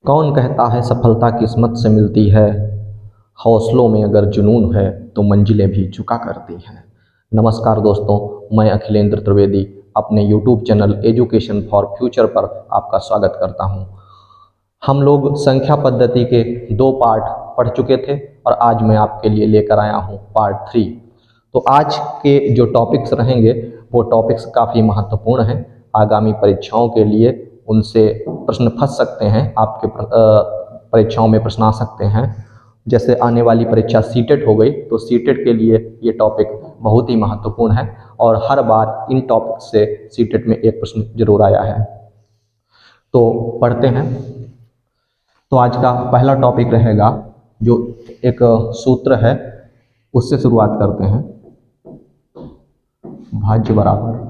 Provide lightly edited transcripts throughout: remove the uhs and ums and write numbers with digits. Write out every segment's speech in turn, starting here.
कौन कहता है सफलता किस्मत से मिलती है। हौसलों में अगर जुनून है तो मंजिलें भी झुका करती हैं। नमस्कार दोस्तों, मैं अखिलेंद्र त्रिवेदी अपने YouTube channel education for future पर आपका स्वागत करता हूं। हम लोग संख्या पद्धति के 2 पार्ट पढ़ चुके थे और आज मैं आपके लिए लेकर आया हूं पार्ट 3। तो आज के जो टॉपिक्स रहेंगे वो टॉपिक्स काफ़ी महत्वपूर्ण हैं। आगामी परीक्षाओं के लिए उनसे प्रश्न फंस सकते हैं, आपके परीक्षाओं में प्रश्न आ सकते हैं। जैसे आने वाली परीक्षा सीटेट हो गई तो सीटेट के लिए ये टॉपिक बहुत ही महत्वपूर्ण है और हर बार इन टॉपिक से सीटेट में एक प्रश्न जरूर आया है। तो पढ़ते हैं। तो आज का पहला टॉपिक रहेगा जो एक सूत्र है, उससे शुरुआत करते हैं। भाज्य बराबर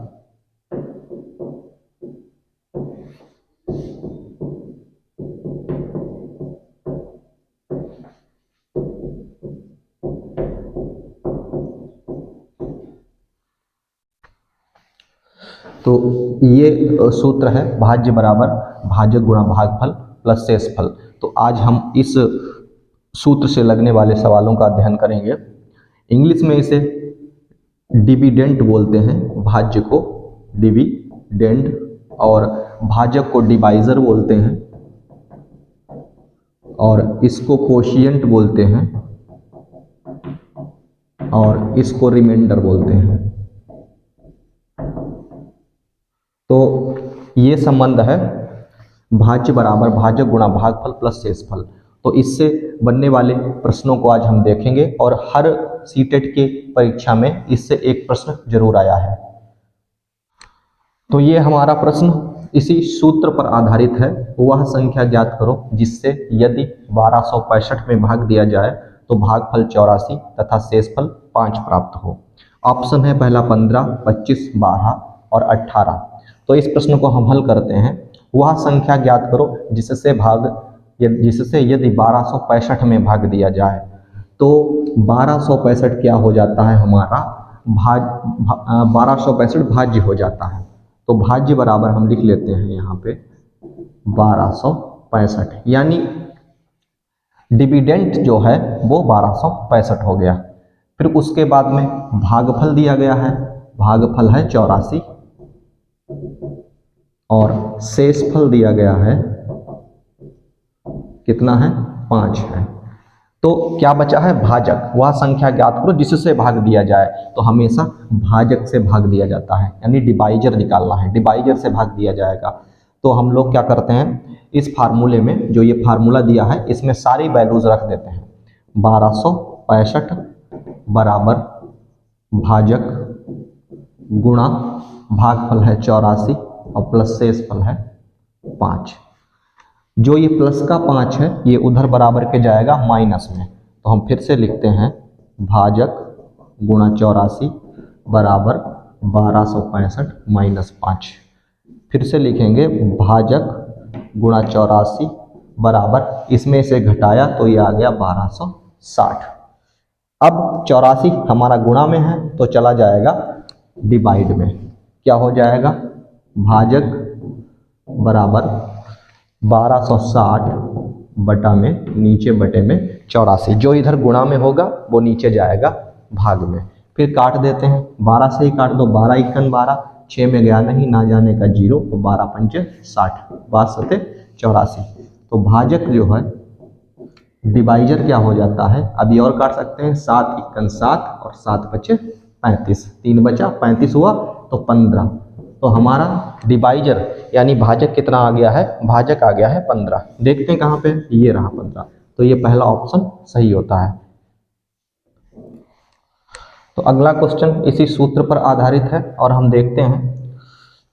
तो ये सूत्र है भाज्य बराबर भाजक गुणा भागफल प्लस शेषफल। तो आज हम इस सूत्र से लगने वाले सवालों का अध्ययन करेंगे। इंग्लिश में इसे डिविडेंड बोलते हैं, भाज्य को डिविडेंड, और भाजक को डिवाइजर बोलते हैं, और इसको कोशिएंट बोलते हैं, और इसको रिमाइंडर बोलते हैं। तो ये संबंध है भाज्य बराबर भाजक गुणा भागफल प्लस शेषफल। तो इससे बनने वाले प्रश्नों को आज हम देखेंगे और हर सीटेट के परीक्षा में इससे एक प्रश्न जरूर आया है। तो ये हमारा प्रश्न इसी सूत्र पर आधारित है। वह संख्या ज्ञात करो जिससे यदि 1265 में भाग दिया जाए तो भागफल 84 तथा शेषफल 5 प्राप्त हो। ऑप्शन है पहला 15, 25, 12 और 18। तो इस प्रश्न को हम हल करते हैं। वह संख्या ज्ञात करो जिससे यदि 1265 में भाग दिया जाए तो 1265 क्या हो जाता है हमारा 1265 भाज्य हो जाता है। तो भाज्य बराबर हम लिख लेते हैं यहाँ पे 1265, यानी डिविडेंड जो है वो 1265 हो गया। फिर उसके बाद में भागफल दिया गया है, भागफल है 84, और शेषफल दिया गया है, कितना है 5 है। तो क्या बचा है भाजक। वह संख्या ज्ञात करो जिससे भाग दिया जाए। तो हमेशा भाजक से भाग दिया जाता है, यानी डिवाइजर निकालना है, डिवाइजर से भाग दिया जाएगा। तो हम लोग क्या करते हैं, इस फार्मूले में जो ये फार्मूला दिया है इसमें सारी वैल्यूज रख देते हैं। 1265 बराबर भाजक गुणा भागफल है 84 और प्लस शेषफल है 5। जो ये प्लस का 5 है ये उधर बराबर के जाएगा माइनस में। तो हम फिर से लिखते हैं भाजक गुणा 84 बराबर 1265 माइनस 5। फिर से लिखेंगे भाजक गुणा 84 बराबर, इसमें से घटाया तो ये आ गया 1260। अब 84 हमारा गुणा में है तो चला जाएगा डिवाइड में। क्या हो जाएगा भाजक बराबर 1260 बटा में नीचे बटे में 84। जो इधर गुणा में होगा वो नीचे जाएगा भाग में। फिर काट देते हैं, 12 से ही काट दो, 12 × 12, 6 में गया नहीं, ना जाने का 0, तो 12 × 5 = 60, 12 × 84। तो भाजक जो है डिवाइजर क्या हो जाता है, अभी और काट सकते हैं, 7 × 7 और 7 × 5 = 35, 3 बचा, 35 हुआ तो 15। तो हमारा डिवाइजर यानी भाजक कितना आ गया है, भाजक आ गया है 15। देखते हैं कहाँ पे, ये रहा 15। तो ये पहला ऑप्शन सही होता है। तो अगला क्वेश्चन इसी सूत्र पर आधारित है और हम देखते हैं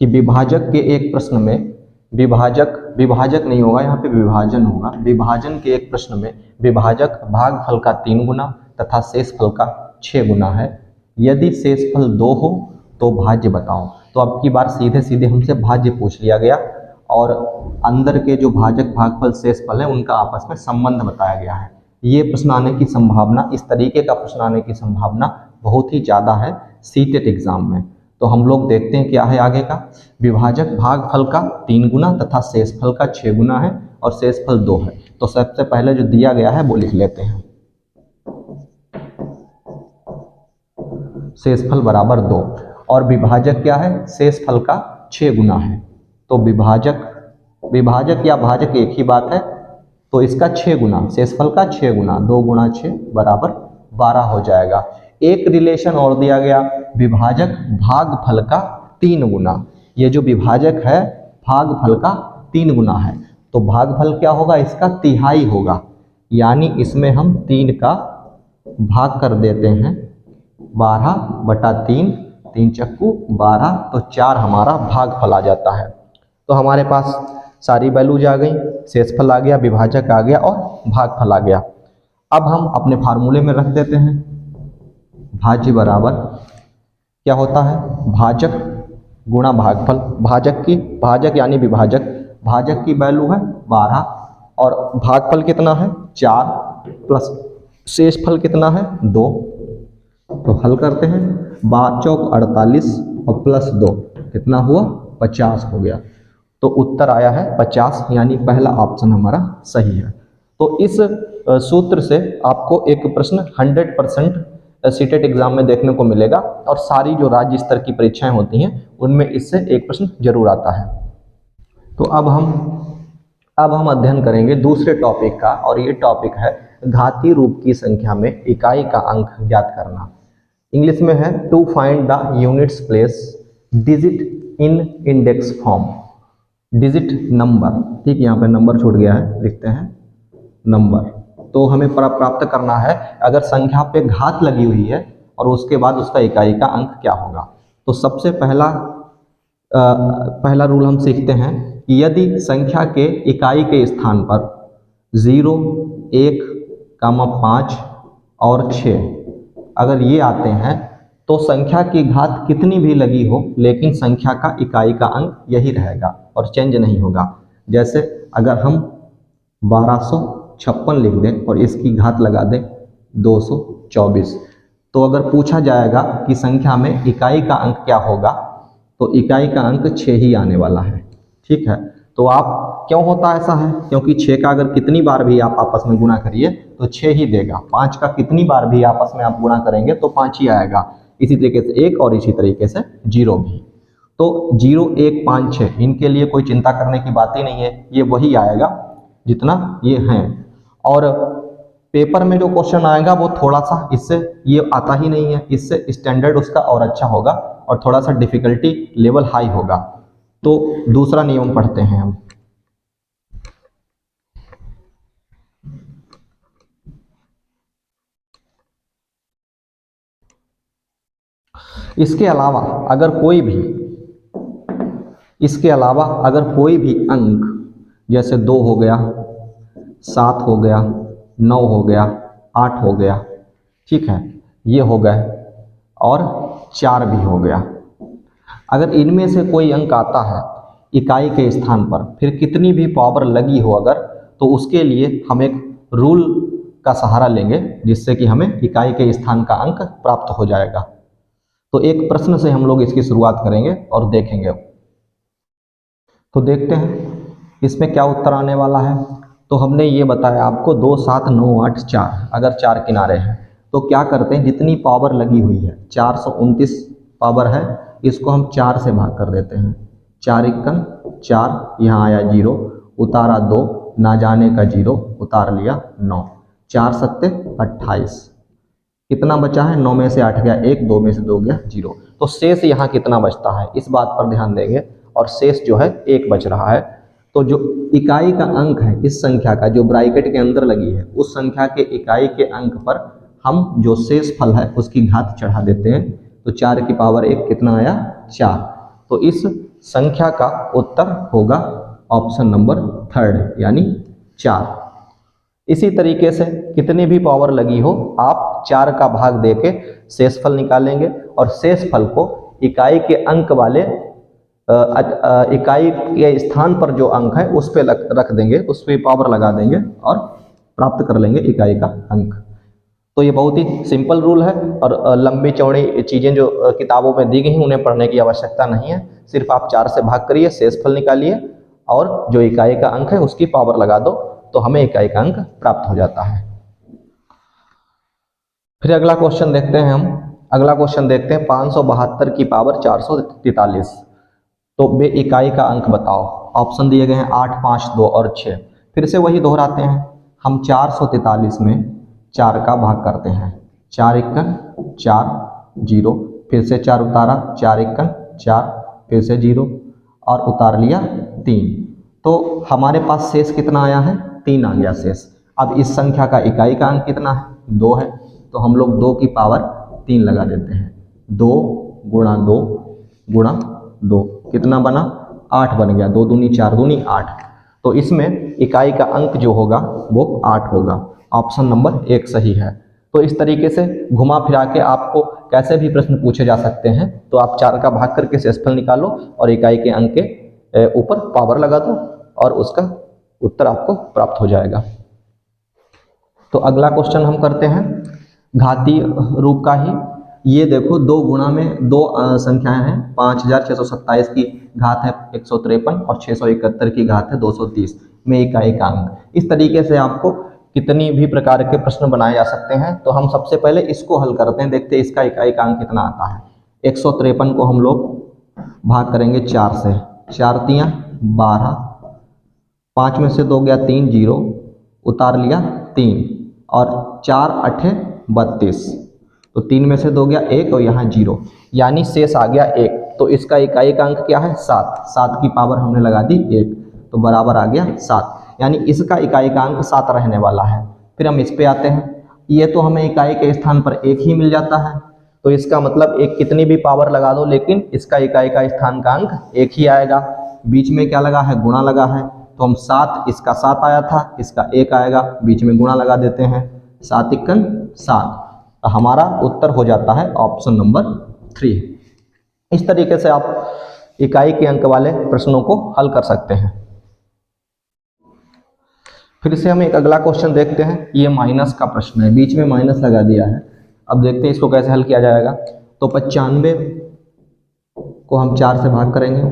कि विभाजक के एक प्रश्न में विभाजक नहीं होगा, यहाँ पे विभाजन होगा। विभाजन के एक प्रश्न में विभाजक भागफल का 3 गुना तथा शेषफल का 6 गुना है। यदि शेषफल 2 हो तो भाज्य बताओ। तो अब की बार सीधे सीधे हमसे भाज्य पूछ लिया गया और अंदर के जो भाजक भागफल शेषफल है उनका आपस में संबंध बताया गया है। ये प्रश्न आने की संभावना, इस तरीके का प्रश्न आने की संभावना बहुत ही ज़्यादा है सीटेट एग्जाम में। तो हम लोग देखते हैं क्या है आगे का। विभाजक भागफल का 3 गुना तथा शेषफल का 6 गुना है और शेषफल 2 है। तो सबसे पहले जो दिया गया है वो लिख लेते हैं, शेषफल बराबर 2 और विभाजक क्या है, शेषफल का 6 गुना है। तो विभाजक या भाजक एक ही बात है, तो इसका 6 गुना, शेषफल का 6 गुना, 2 गुणा 6 बराबर 12 हो जाएगा। एक रिलेशन और दिया गया, विभाजक भागफल का 3 गुना। ये जो विभाजक है भागफल का 3 गुना है, तो भागफल क्या होगा, इसका तिहाई होगा, यानी इसमें हम 3 का भाग कर देते हैं, 12/3, 3 चक्कू 12, तो 4 हमारा भागफल आ जाता है। तो हमारे पास सारी वैल्यूज आ गई, शेषफल आ गया, विभाजक आ गया और भागफल आ गया। अब हम अपने फार्मूले में रख देते हैं, भाज्य बराबर क्या होता है, भाजक गुणा भागफल। भाजक यानी विभाजक, भाजक की वैल्यू है 12 और भागफल कितना है 4 प्लस शेषफल कितना है 2। तो हल करते हैं, 12 चौक 48 और प्लस 2 कितना हुआ 50 हो गया। तो उत्तर आया है 50, यानी पहला ऑप्शन हमारा सही है। तो इस सूत्र से आपको एक प्रश्न 100% सीटेट एग्जाम में देखने को मिलेगा और सारी जो राज्य स्तर की परीक्षाएं होती हैं उनमें इससे एक प्रश्न जरूर आता है। तो अब हम अध्ययन करेंगे दूसरे टॉपिक का, और ये टॉपिक है घातीय रूप की संख्या में इकाई का अंक ज्ञात करना। इंग्लिश में है to find the units place digit in index form. Digit number, ठीक, यहाँ पे नंबर छूट गया है, लिखते हैं नंबर। तो हमें प्राप्त करना है अगर संख्या पे घात लगी हुई है और उसके बाद उसका इकाई का अंक क्या होगा। तो सबसे पहला रूल हम सीखते हैं कि यदि संख्या के इकाई के स्थान पर 0, 1, 5 और 6 अगर ये आते हैं तो संख्या की घात कितनी भी लगी हो लेकिन संख्या का इकाई का अंक यही रहेगा और चेंज नहीं होगा। जैसे अगर हम 1256 लिख दें और इसकी घात लगा दें 224, तो अगर पूछा जाएगा कि संख्या में इकाई का अंक क्या होगा तो इकाई का अंक 6 ही आने वाला है, ठीक है। तो आप क्यों होता ऐसा है, क्योंकि 6 का अगर कितनी बार भी आप आपस में गुणा करिए तो 6 ही देगा, 5 का कितनी बार भी आपस में आप गुणा करेंगे तो 5 ही आएगा, इसी तरीके से 1 और इसी तरीके से 0 भी। तो 0, 1, 5, 6 इनके लिए कोई चिंता करने की बात ही नहीं है, ये वही आएगा जितना ये हैं। और पेपर में जो क्वेश्चन आएगा वो थोड़ा सा इससे ये आता ही नहीं है, इससे स्टैंडर्ड उसका और अच्छा होगा और थोड़ा सा डिफिकल्टी लेवल हाई होगा। तो दूसरा नियम पढ़ते हैं हम। इसके अलावा अगर कोई भी अंक जैसे 2 हो गया, 7 हो गया, 9 हो गया, 8 हो गया, ठीक है, ये हो गए और 4 भी हो गया, अगर इनमें से कोई अंक आता है इकाई के स्थान पर, फिर कितनी भी पावर लगी हो अगर, तो उसके लिए हम एक रूल का सहारा लेंगे जिससे कि हमें इकाई के स्थान का अंक प्राप्त हो जाएगा। तो एक प्रश्न से हम लोग इसकी शुरुआत करेंगे और देखेंगे। तो देखते हैं इसमें क्या उत्तर आने वाला है। तो हमने ये बताया आपको 2, 7, 9, 8, 4, अगर 4 किनारे हैं तो क्या करते हैं, जितनी पावर लगी हुई है 429 पावर है, इसको हम 4 से भाग कर देते हैं। 4 एकम 4, यहाँ आया 0, उतारा 2, ना जाने का 0, उतार लिया 9, 4 सत्ते 28, कितना बचा है, 9 में से 8 गया 1, 2 में से 2 गया 0। तो शेष यहाँ कितना बचता है इस बात पर ध्यान देंगे, और शेष जो है 1 बच रहा है। तो जो इकाई का अंक है इस संख्या का, जो ब्रैकेट के अंदर लगी है, उस संख्या के इकाई के अंक पर हम जो शेष फल है उसकी घात चढ़ा देते हैं। तो 4 की पावर 1 कितना आया 4। तो इस संख्या का उत्तर होगा ऑप्शन नंबर 3 यानी 4। इसी तरीके से कितनी भी पावर लगी हो आप 4 का भाग देके शेषफल निकालेंगे और शेषफल को इकाई के अंक वाले इकाई के स्थान पर जो अंक है उस पे रख देंगे, उस पे पावर लगा देंगे और प्राप्त कर लेंगे इकाई का अंक। तो ये बहुत ही सिंपल रूल है और लंबी चौड़ी चीज़ें जो किताबों में दी गई हैं उन्हें पढ़ने की आवश्यकता नहीं है। सिर्फ आप 4 से भाग करिए, शेषफल निकालिए और जो इकाई का अंक है उसकी पावर लगा दो तो हमें इकाई का अंक प्राप्त हो जाता है। फिर अगला क्वेश्चन देखते हैं हम। अगला क्वेश्चन देखते हैं 572 की पावर 443, तो वे इकाई का अंक बताओ। ऑप्शन दिए गए हैं 8, 5, 2 और 6। फिर से वही दोहराते हैं, हम 443 में 4 का भाग करते हैं, 4 एकन 4 0, फिर से 4 उतारा, 4 एकन 4, फिर से 0 और उतार लिया 3, तो हमारे पास शेष कितना आया है, 3 आ गया शेष। अब इस संख्या का इकाई का अंक कितना है, 2 है, तो हम लोग 2 की पावर 3 लगा देते हैं। 2 गुणा 2 गुणा 2 कितना बना, 8 बन गया। 2 दूनी 4 दूनी 8, तो इसमें इकाई का अंक जो होगा वो 8 होगा। ऑप्शन नंबर 1 सही है। तो इस तरीके से घुमा फिरा के आपको कैसे भी प्रश्न पूछे जा सकते हैं, तो आप 4 का भाग करके शेषफल निकालो और इकाई के अंक के ऊपर पावर लगा दो और उसका उत्तर आपको प्राप्त हो जाएगा। तो अगला क्वेश्चन हम करते हैं घातीय रूप का ही। ये देखो 2 गुणा में 2 संख्याएं हैं, 5627 की घात है 153 और 671 की घात है 230 में इकाई का अंक। इस तरीके से आपको कितनी भी प्रकार के प्रश्न बनाए जा सकते हैं। तो हम सबसे पहले इसको हल करते हैं, देखते हैं इसका इकाई का अंक कितना आता है। 153 को हम लोग भाग करेंगे 4 से, 4 तियां 12, 5 में से 2 गया 3 0, उतार लिया 3 और 4 8 32, तो 3 में से 2 गया 1 और यहाँ 0, यानी शेष आ गया 1। तो इसका इकाई का अंक क्या है, 7। 7 की पावर हमने लगा दी 1, तो बराबर आ गया 7, यानी इसका इकाई का अंक 7 रहने वाला है। फिर हम इस पे आते हैं, ये तो हमें इकाई के स्थान पर 1 ही मिल जाता है, तो इसका मतलब एक कितनी भी पावर लगा दो लेकिन इसका इकाई का स्थान का अंक 1 ही आएगा। बीच में क्या लगा है, गुणा लगा है, तो हम 7, इसका 7 आया था, इसका 1 आएगा, बीच में गुणा लगा देते हैं, 7 एकन 7, तो हमारा उत्तर हो जाता है ऑप्शन नंबर 3। इस तरीके से आप इकाई के अंक वाले प्रश्नों को हल कर सकते हैं। फिर से हम एक अगला क्वेश्चन देखते हैं। ये माइनस का प्रश्न है, बीच में माइनस लगा दिया है। अब देखते हैं इसको कैसे हल किया जाएगा। तो 95 को हम 4 से भाग करेंगे,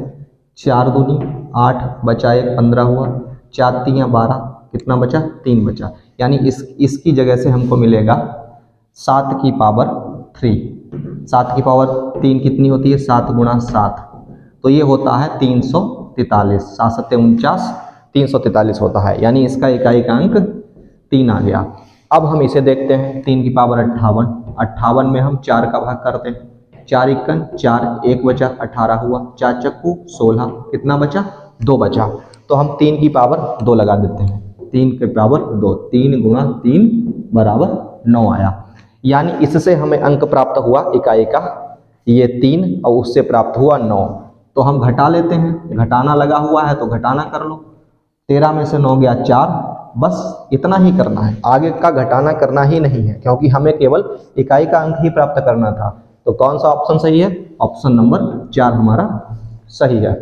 4 दूनी 8, बचा 1 15 हुआ, 4 तियां 12, कितना बचा, 3 बचा, यानी इसकी जगह से हमको मिलेगा 7 की पावर 3। 7 की पावर 3 कितनी होती है, 7 गुणा 7, तो ये होता है 343। 7 7 49, 343 होता है, यानी इसका इकाई का अंक 3 आ गया। अब हम इसे देखते हैं, 3 की पावर 58, 58 में हम 4 का भाग करते हैं, 4 एकन 4, 1 बचा, 18 हुआ, 4 चक्कू 16, कितना बचा, 2 बचा, तो हम 3 की पावर 2 लगा देते हैं, 3 की पावर 2, 3 गुणा 3 बराबर 9 आया, यानी इससे हमें अंक प्राप्त हुआ इकाई का, ये 3 और उससे प्राप्त हुआ 9। तो हम घटा लेते हैं, घटाना लगा हुआ है तो घटाना कर लो, 13 में से 9 गया 4, बस इतना ही करना है, आगे का घटाना करना ही नहीं है, क्योंकि हमें केवल इकाई का अंक ही प्राप्त करना था। तो कौन सा ऑप्शन सही है, ऑप्शन नंबर 4 हमारा सही है।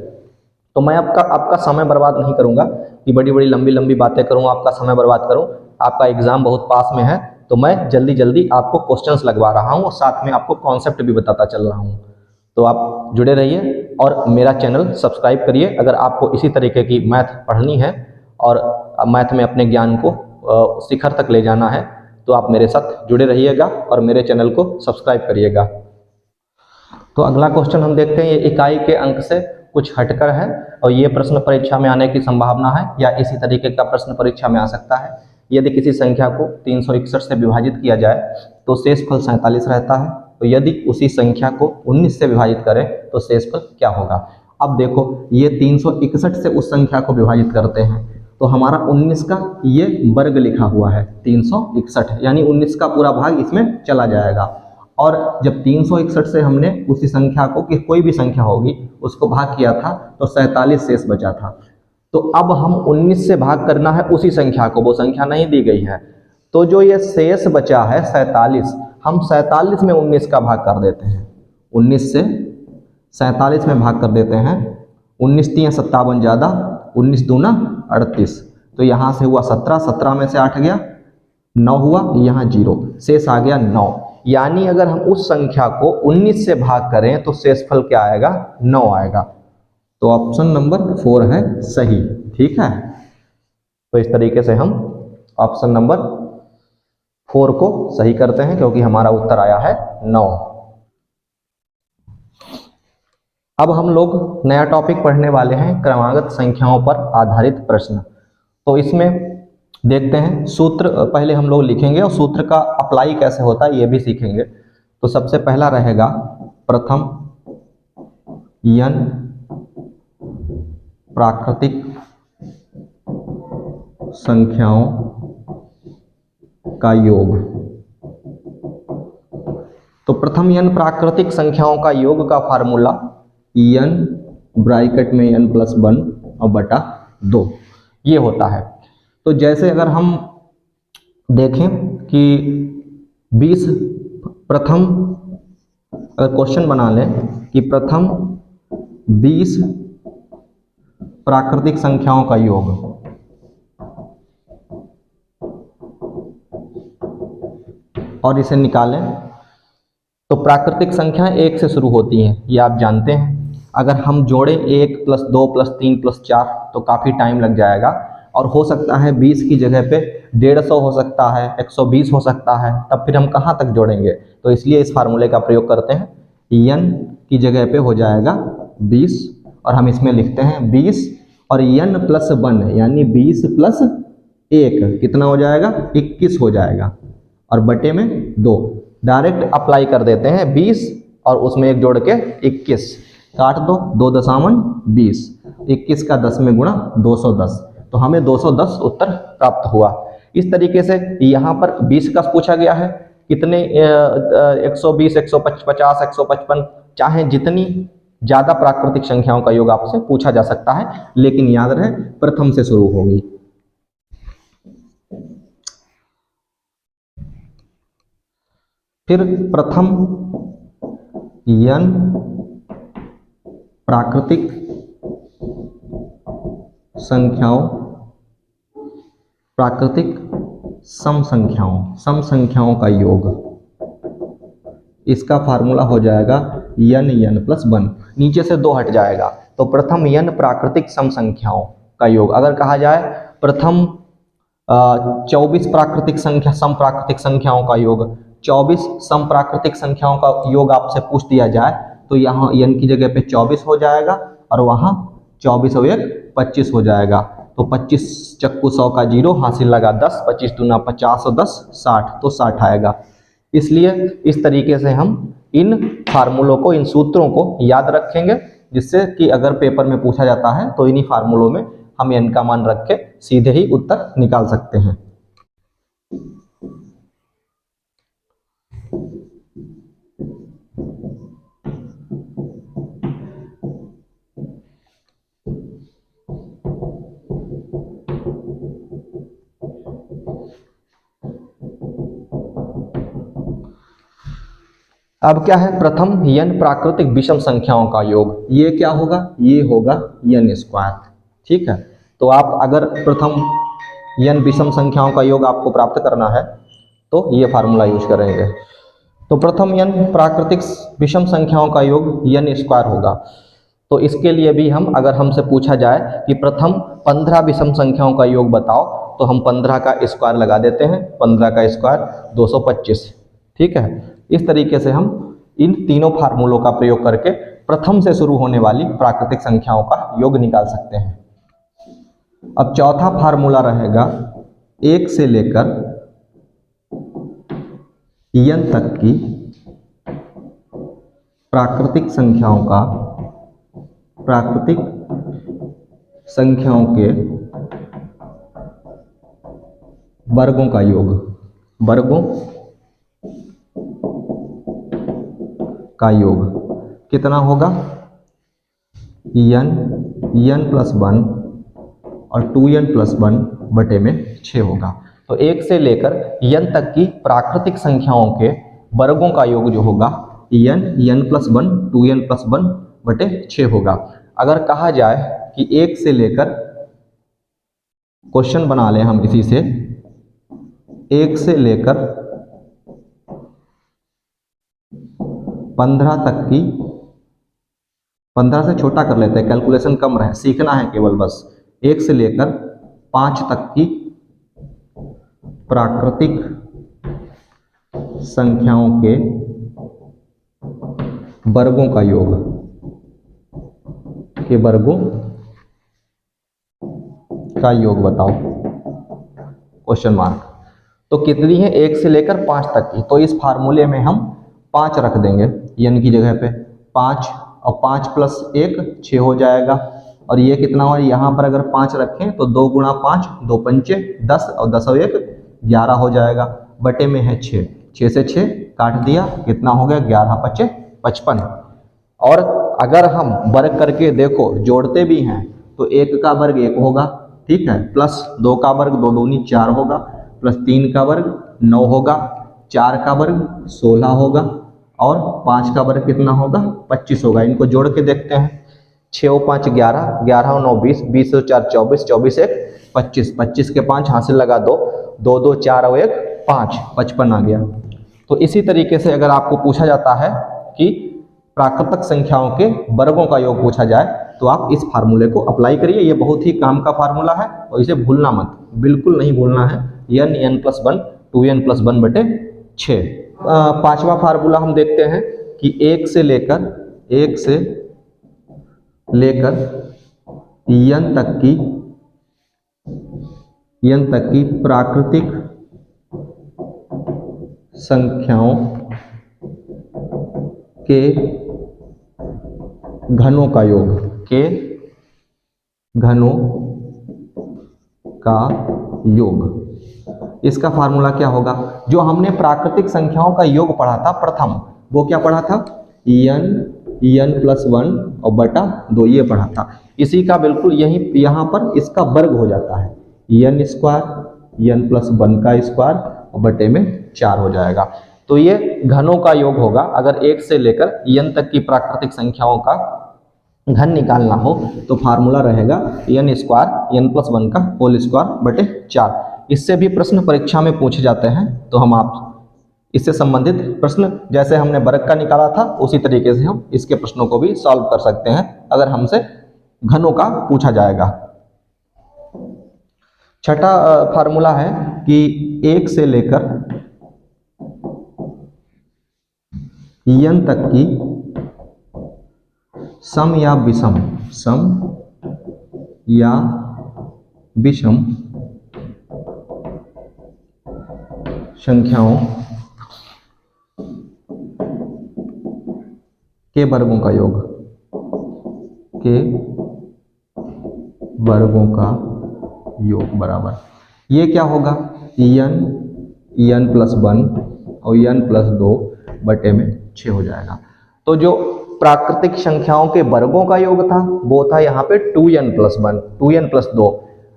तो मैं आपका समय बर्बाद नहीं करूंगा कि बड़ी बड़ी लंबी लंबी बातें करूं, आपका समय बर्बाद करूं। आपका एग्जाम बहुत पास में है, तो मैं जल्दी जल्दी आपको क्वेश्चंस लगवा रहा हूं और साथ में आपको कॉन्सेप्ट भी बताता चल रहा हूं। तो आप जुड़े रहिए और मेरा चैनल सब्सक्राइब करिए। अगर आपको इसी तरीके की मैथ पढ़नी है और मैथ में अपने ज्ञान को शिखर तक ले जाना है, तो आप मेरे साथ जुड़े रहिएगा और मेरे चैनल को सब्सक्राइब करिएगा। तो अगला क्वेश्चन हम देखते हैं, ये इकाई के अंक से कुछ हटकर है और ये प्रश्न परीक्षा में आने की संभावना है या इसी तरीके का प्रश्न परीक्षा में आ सकता है। यदि किसी संख्या को 361 से विभाजित किया जाए तो शेषफल 47 रहता है, तो यदि उसी संख्या को 19 से विभाजित करें तो शेषफल क्या होगा। अब देखो ये 361 से उस संख्या को विभाजित करते हैं तो हमारा 19 का ये वर्ग लिखा हुआ है 361, यानी 19 का पूरा भाग इसमें चला जाएगा। और जब 361 से हमने उसी संख्या को, कि कोई भी संख्या होगी, उसको भाग किया था तो 47 शेष बचा था। तो अब हम 19 से भाग करना है उसी संख्या को, वो संख्या नहीं दी गई है, तो जो ये शेष बचा है 47, हम 47 में 19 का भाग कर देते हैं, 19 से 47 में भाग कर देते हैं। 19 3 57 ज़्यादा, 19 दूना 38, तो यहाँ से हुआ 17, 17 में से 8 गया 9 हुआ, यहाँ 0, शेष आ गया 9। यानी अगर हम उस संख्या को 19 से भाग करें तो शेषफल क्या आएगा, 9 आएगा। तो ऑप्शन नंबर 4 है सही। ठीक है, तो इस तरीके से हम ऑप्शन नंबर 4 को सही करते हैं क्योंकि हमारा उत्तर आया है 9। अब हम लोग नया टॉपिक पढ़ने वाले हैं, क्रमागत संख्याओं पर आधारित प्रश्न। तो इसमें देखते हैं सूत्र पहले हम लोग लिखेंगे और सूत्र का अप्लाई कैसे होता है ये भी सीखेंगे। तो सबसे पहला रहेगा प्रथम n प्राकृतिक संख्याओं का योग। तो प्रथम n प्राकृतिक संख्याओं का योग का फार्मूला n ब्रैकेट में n प्लस 1 और बटा 2 ये होता है। तो जैसे अगर हम देखें कि 20 प्रथम अगर क्वेश्चन बना लें कि प्रथम 20 प्राकृतिक संख्याओं का योग, और इसे निकालें तो प्राकृतिक संख्या 1 से शुरू होती हैं, ये आप जानते हैं। अगर हम जोड़ें 1 प्लस 2 प्लस 3 प्लस 4 तो काफ़ी टाइम लग जाएगा, और हो सकता है 20 की जगह पे 150 हो सकता है, 120 हो सकता है, तब फिर हम कहाँ तक जोड़ेंगे। तो इसलिए इस फार्मूले का प्रयोग करते हैं। n की जगह पे हो जाएगा 20 और हम इसमें लिखते हैं 20 और n प्लस 1 यानी 20 प्लस 1 कितना हो जाएगा 21 हो जाएगा, और बटे में 2 डायरेक्ट अप्लाई कर देते हैं 20 और उसमें 1 जोड़ के 21 काट दो, 2 दशामन 20, 21 का 10 में गुणा 210, तो हमें 210 उत्तर प्राप्त हुआ। इस तरीके से यहाँ पर 20 का पूछा गया है, कितने 120 150 155 चाहे जितनी ज़्यादा प्राकृतिक संख्याओं का योग आपसे पूछा जा सकता है, लेकिन याद रहे प्रथम से शुरू होगी। फिर प्रथम n प्राकृतिक प्राकृतिक सम संख्याओं का योग, इसका फार्मूला हो जाएगा n प्लस 1, नीचे से 2 हट जाएगा। तो प्रथम n प्राकृतिक सम संख्याओं का योग, अगर कहा जाए प्रथम 24 सम प्राकृतिक संख्याओं का योग, 24 सम प्राकृतिक संख्याओं का योग आपसे पूछ दिया जाए तो यहाँ n की जगह पे 24 हो जाएगा और वहाँ 24 और 1 25 हो जाएगा। तो 25 चक्कू 100 का 0 हासिल लगा 10, 25 दूना 50 और 10 60, तो 60 आएगा। इसलिए इस तरीके से हम इन फार्मूलों को, इन सूत्रों को याद रखेंगे, जिससे कि अगर पेपर में पूछा जाता है तो इन्हीं फार्मूलों में हम n का मान रख के सीधे ही उत्तर निकाल सकते हैं। अब क्या है प्रथम n प्राकृतिक विषम संख्याओं का योग, ये क्या होगा, ये होगा n स्क्वायर। ठीक है, तो आप अगर प्रथम n विषम संख्याओं का योग आपको प्राप्त करना है तो ये फार्मूला यूज करेंगे। तो प्रथम n प्राकृतिक विषम संख्याओं का योग n स्क्वायर होगा। तो इसके लिए भी हम, अगर हमसे पूछा जाए कि प्रथम 15 विषम संख्याओं का योग बताओ, तो हम 15 का स्क्वायर लगा देते हैं, 15 का स्क्वायर 225। ठीक है, इस तरीके से हम इन तीनों फार्मूलों का प्रयोग करके प्रथम से शुरू होने वाली प्राकृतिक संख्याओं का योग निकाल सकते हैं। अब चौथा फार्मूला रहेगा 1 से लेकर n तक की प्राकृतिक संख्याओं के वर्गों का योग, वर्गों का योग कितना होगा n प्लस 1 और 2n प्लस 1 बटे में 6 होगा। तो 1 से लेकर n तक की प्राकृतिक संख्याओं के वर्गों का योग जो होगा n प्लस 1 2n प्लस 1 बटे 6 होगा। अगर कहा जाए कि 1 से लेकर, क्वेश्चन बना लें हम इसी से, 1 से लेकर 15 तक की 15 से छोटा कर लेते हैं, कैलकुलेशन कम रहे, सीखना है केवल बस। 1 से लेकर 5 तक की प्राकृतिक संख्याओं के वर्गों का योग, के वर्गों का योग बताओ, क्वेश्चन मार्क। तो कितनी है? 1 से लेकर 5 तक की। तो इस फार्मूले में हम 5 रख देंगे n की जगह पे 5, और 5 प्लस 1 6 हो जाएगा। और ये कितना हो? यहाँ पर अगर 5 रखें तो 2 गुणा 5, 2 पंचे 10, और 10 और 1 11 हो जाएगा। बटे में है 6, 6 से 6 काट दिया, कितना हो गया? 11 5 55। और अगर हम वर्ग करके देखो, जोड़ते भी हैं तो 1 का वर्ग 1 होगा, ठीक है, प्लस 2 का वर्ग 2 दूनी 4 होगा, प्लस 3 का वर्ग 9 होगा, 4 का वर्ग 16 होगा, और 5 का वर्ग कितना होगा? 25 होगा। इनको जोड़ के देखते हैं। 6 और 5 11, 11 और 9 20, 20 और 4 24, 24 1 25, 25 के 5 हासिल लगा 2, 2 2 4 और 1 5, 55 आ गया। तो इसी तरीके से अगर आपको पूछा जाता है कि प्राकृतिक संख्याओं के वर्गों का योग पूछा जाए, तो आप इस फार्मूले को अप्लाई करिए। ये बहुत ही काम का फार्मूला है और इसे भूलना मत, बिल्कुल नहीं भूलना है। n प्लस 1 2n प्लस 1 बटे 6। पांचवा फार्मूला हम देखते हैं कि 1 से लेकर n तक की प्राकृतिक संख्याओं के घनों का योग, के घनों का योग। इसका फार्मूला क्या होगा? जो हमने प्राकृतिक संख्याओं का योग पढ़ा था प्रथम, वो क्या पढ़ा था? n प्लस 1 और बटा 2 ये पढ़ा था। इसी का बिल्कुल यही यहाँ पर इसका वर्ग हो जाता है, n स्क्वायर, n प्लस 1 का स्क्वायर और बटे में 4 हो जाएगा। तो ये घनों का योग होगा। अगर 1 से लेकर n तक की प्राकृतिक संख्याओं का घन निकालना हो तो फार्मूला रहेगा n स्क्वायर, n प्लस 1 का होल स्क्वायर बटे 4। इससे भी प्रश्न परीक्षा में पूछे जाते हैं, तो हम आप इससे संबंधित प्रश्न जैसे हमने वर्ग का निकाला था उसी तरीके से हम इसके प्रश्नों को भी सॉल्व कर सकते हैं अगर हमसे घनों का पूछा जाएगा। छठा फार्मूला है कि 1 से लेकर n तक की सम या विषम संख्याओं के वर्गों का योग, बराबर ये क्या होगा? n प्लस 1 और n प्लस 2 बटे में 6 हो जाएगा। तो जो प्राकृतिक संख्याओं के वर्गों का योग था वो था यहाँ पे 2n प्लस 1, 2n प्लस 2,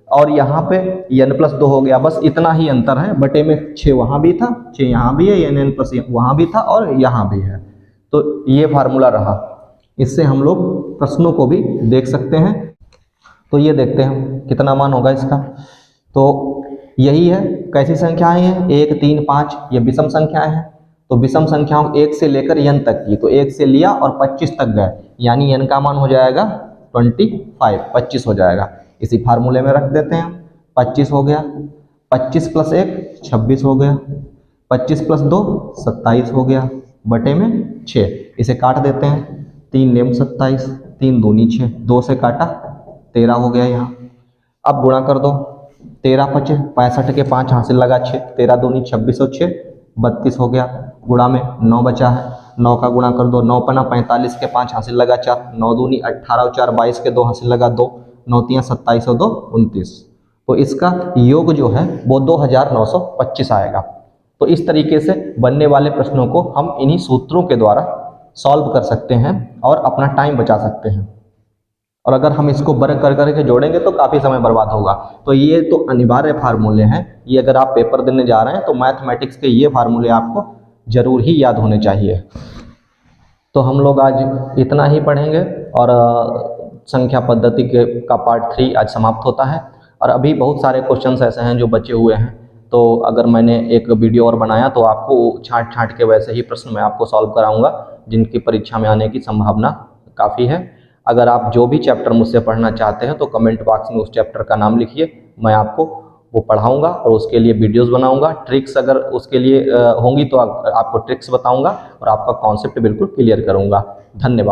और यहाँ पे n प्लस 2 हो गया। बस इतना ही अंतर है, बटे में 6 वहाँ भी था, 6 यहाँ भी है, n प्लस वहाँ भी था और यहाँ भी है। तो ये फार्मूला रहा। इससे हम लोग प्रश्नों को भी देख सकते हैं। तो ये देखते हैं कितना मान होगा इसका। तो यही है, कैसी संख्याएं हैं? 1 3 5 ये विषम संख्याएं हैं। तो विषम संख्याओं 1 से लेकर n तक की, तो 1 से लिया और 25 तक गए, यानी n का मान हो जाएगा 25 हो जाएगा। इसी फार्मूले में रख देते हैं। 25 हो गया, 25 प्लस 1 26 हो गया, 25 प्लस 2 27 हो गया, बटे में 6। इसे काट देते हैं, 3 नेम 27, 3 दूनी 6, 2 से काटा 13 हो गया यहाँ। अब गुणा कर दो, 13 5 65 के 5 हासिल लगा 6, 13 दूनी 26 और 6 32 हो गया। गुणा में 9 बचा है, 9 का गुणा कर दो, 9 पना 45 के 5 हासिल लगा 4, 9 दूनी 18 और 4 22 के 2 हासिल लगा 2, 9 3 27 और 2 29। तो इसका योग जो है वो 2925 आएगा। तो इस तरीके से बनने वाले प्रश्नों को हम इन्हीं सूत्रों के द्वारा सॉल्व कर सकते हैं और अपना टाइम बचा सकते हैं। और अगर हम इसको वर्ग कर करके जोड़ेंगे तो काफ़ी समय बर्बाद होगा। तो ये तो अनिवार्य फार्मूले हैं, ये अगर आप पेपर देने जा रहे हैं तो मैथमेटिक्स के ये फार्मूले आपको जरूर ही याद होने चाहिए। तो हम लोग आज इतना ही पढ़ेंगे और संख्या पद्धति का पार्ट 3 आज समाप्त होता है। और अभी बहुत सारे क्वेश्चंस ऐसे हैं जो बचे हुए हैं, तो अगर मैंने एक वीडियो और बनाया तो आपको छांट के वैसे ही प्रश्न मैं आपको सॉल्व कराऊंगा जिनकी परीक्षा में आने की संभावना काफ़ी है। अगर आप जो भी चैप्टर मुझसे पढ़ना चाहते हैं तो कमेंट बॉक्स में उस चैप्टर का नाम लिखिए, मैं आपको वो पढ़ाऊंगा और उसके लिए वीडियोस बनाऊंगा। ट्रिक्स अगर उसके लिए होंगी तो आपको ट्रिक्स बताऊंगा और आपका कॉन्सेप्ट बिल्कुल क्लियर करूंगा। धन्यवाद।